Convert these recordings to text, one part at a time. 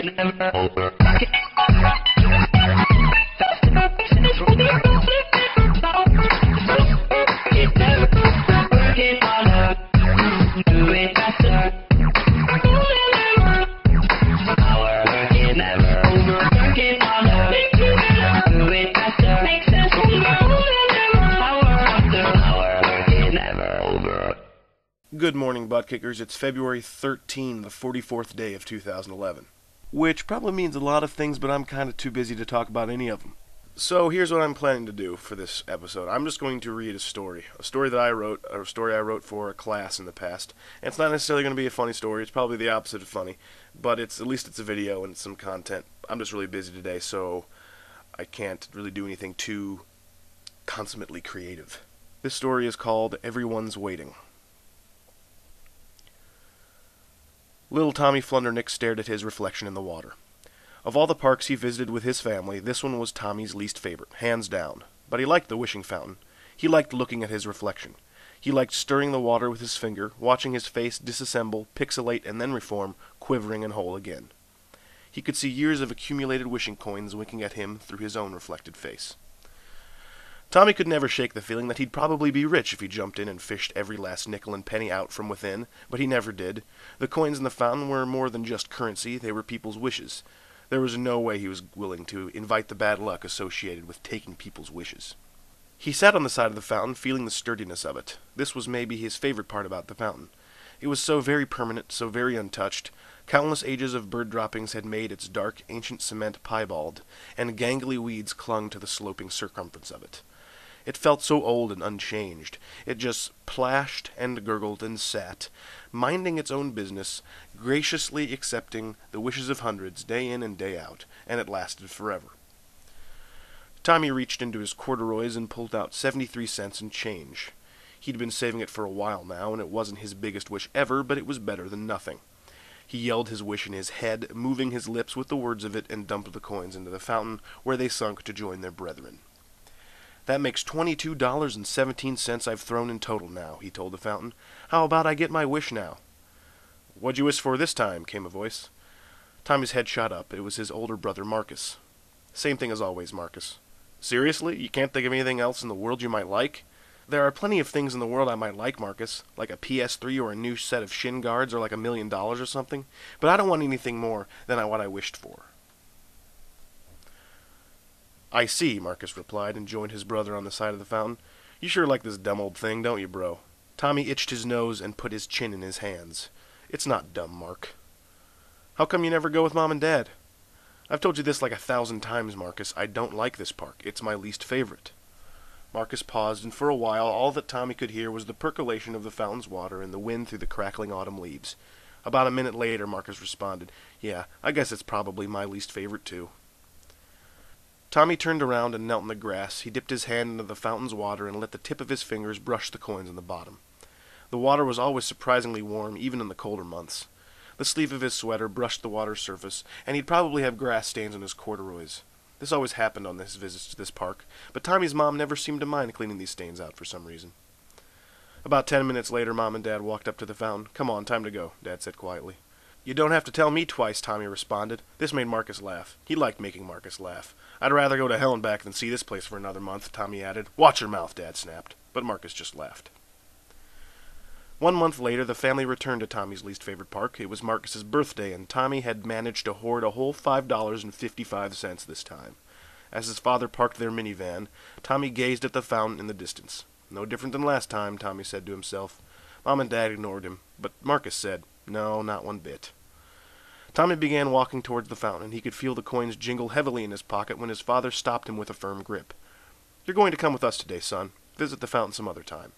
Good morning, butt kickers. It's February 13, the 44th day of 2011. Which probably means a lot of things, but I'm kind of too busy to talk about any of them. So here's what I'm planning to do for this episode. I'm just going to read a story that I wrote, a story I wrote for a class in the past. And it's not necessarily going to be a funny story. It's probably the opposite of funny, but at least it's a video and it's some content. I'm just really busy today, so I can't really do anything too consummately creative. This story is called Everyone's Waiting. Little Tommy Flundernick stared at his reflection in the water. Of all the parks he visited with his family, this one was Tommy's least favorite, hands down. But he liked the wishing fountain. He liked looking at his reflection. He liked stirring the water with his finger, watching his face disassemble, pixelate, and then reform, quivering and whole again. He could see years of accumulated wishing coins winking at him through his own reflected face. Tommy could never shake the feeling that he'd probably be rich if he jumped in and fished every last nickel and penny out from within, but he never did. The coins in the fountain were more than just currency, they were people's wishes. There was no way he was willing to invite the bad luck associated with taking people's wishes. He sat on the side of the fountain, feeling the sturdiness of it. This was maybe his favorite part about the fountain. It was so very permanent, so very untouched. Countless ages of bird droppings had made its dark, ancient cement piebald, and gangly weeds clung to the sloping circumference of it. It felt so old and unchanged. It just plashed and gurgled and sat, minding its own business, graciously accepting the wishes of hundreds day in and day out, and it lasted forever. Tommy reached into his corduroys and pulled out 73 cents in change. He'd been saving it for a while now, and it wasn't his biggest wish ever, but it was better than nothing. He yelled his wish in his head, moving his lips with the words of it, and dumped the coins into the fountain, where they sunk to join their brethren. "That makes $22.17 I've thrown in total now," he told the fountain. "How about I get my wish now?" "What'd you wish for this time?" came a voice. Tommy's head shot up. It was his older brother, Marcus. "Same thing as always, Marcus." "Seriously? You can't think of anything else in the world you might like?" "There are plenty of things in the world I might like, Marcus, like a PS3 or a new set of shin guards or like $1 million or something, but I don't want anything more than what I wished for." "I see," Marcus replied, and joined his brother on the side of the fountain. "You sure like this dumb old thing, don't you, bro?" Tommy itched his nose and put his chin in his hands. "It's not dumb, Mark." "How come you never go with Mom and Dad?" "I've told you this like 1,000 times, Marcus. I don't like this park. It's my least favorite." Marcus paused, and for a while all that Tommy could hear was the percolation of the fountain's water and the wind through the crackling autumn leaves. About a minute later, Marcus responded, "Yeah, I guess it's probably my least favorite, too." Tommy turned around and knelt in the grass. He dipped his hand into the fountain's water and let the tip of his fingers brush the coins on the bottom. The water was always surprisingly warm, even in the colder months. The sleeve of his sweater brushed the water's surface, and he'd probably have grass stains on his corduroys. This always happened on his visits to this park, but Tommy's mom never seemed to mind cleaning these stains out for some reason. About 10 minutes later, Mom and Dad walked up to the fountain. "Come on, time to go," Dad said quietly. "You don't have to tell me twice," Tommy responded. This made Marcus laugh. He liked making Marcus laugh. "I'd rather go to hell and back than see this place for another month," Tommy added. "Watch your mouth," Dad snapped. But Marcus just laughed. 1 month later, the family returned to Tommy's least favorite park. It was Marcus's birthday, and Tommy had managed to hoard a whole $5.55 this time. As his father parked their minivan, Tommy gazed at the fountain in the distance. "No different than last time," Tommy said to himself. Mom and Dad ignored him, but Marcus said, "No, not one bit." Tommy began walking towards the fountain. He could feel the coins jingle heavily in his pocket when his father stopped him with a firm grip. "You're going to come with us today, son. Visit the fountain some other time."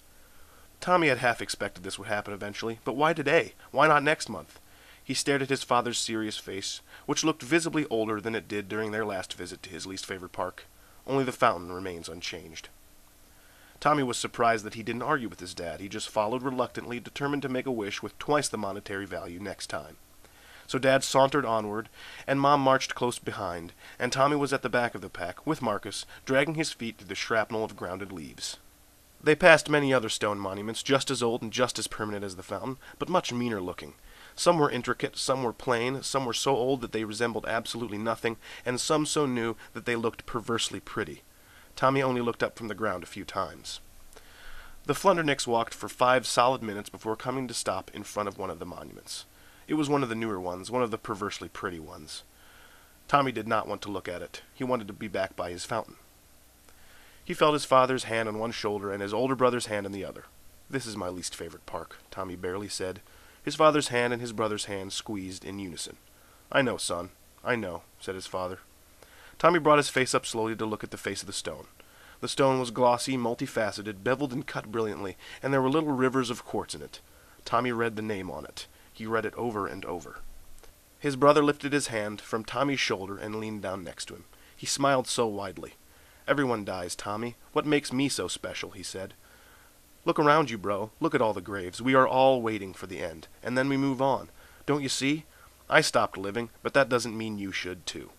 Tommy had half expected this would happen eventually, but why today? Why not next month? He stared at his father's serious face, which looked visibly older than it did during their last visit to his least favorite park. Only the fountain remains unchanged. Tommy was surprised that he didn't argue with his dad. He just followed reluctantly, determined to make a wish with twice the monetary value next time. So Dad sauntered onward, and Mom marched close behind, and Tommy was at the back of the pack, with Marcus, dragging his feet through the shrapnel of grounded leaves. They passed many other stone monuments, just as old and just as permanent as the fountain, but much meaner looking. Some were intricate, some were plain, some were so old that they resembled absolutely nothing, and some so new that they looked perversely pretty. Tommy only looked up from the ground a few times. The Flundernicks walked for 5 solid minutes before coming to stop in front of one of the monuments. It was one of the newer ones, one of the perversely pretty ones. Tommy did not want to look at it. He wanted to be back by his fountain. He felt his father's hand on one shoulder and his older brother's hand on the other. "This is my least favorite park," Tommy barely said. His father's hand and his brother's hand squeezed in unison. "I know, son. I know," said his father. Tommy brought his face up slowly to look at the face of the stone. The stone was glossy, multifaceted, beveled and cut brilliantly, and there were little rivers of quartz in it. Tommy read the name on it. He read it over and over. His brother lifted his hand from Tommy's shoulder and leaned down next to him. He smiled so widely. "Everyone dies, Tommy. What makes me so special?" he said. "Look around you, bro. Look at all the graves. We are all waiting for the end, and then we move on. Don't you see? I stopped living, but that doesn't mean you should, too."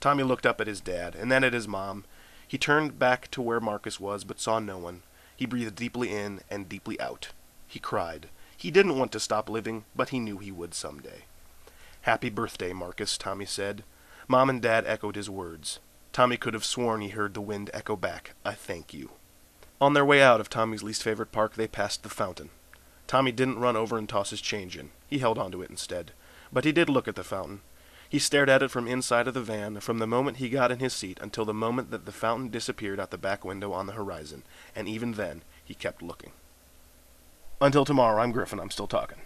Tommy looked up at his dad, and then at his mom. He turned back to where Marcus was, but saw no one. He breathed deeply in and deeply out. He cried. He didn't want to stop living, but he knew he would someday. "Happy birthday, Marcus," Tommy said. Mom and Dad echoed his words. Tommy could have sworn he heard the wind echo back, "I thank you." On their way out of Tommy's least favorite park, they passed the fountain. Tommy didn't run over and toss his change in. He held onto it instead. But he did look at the fountain. He stared at it from inside of the van, from the moment he got in his seat until the moment that the fountain disappeared out the back window on the horizon, and even then he kept looking. Until tomorrow, I'm Griffin. I'm still talking.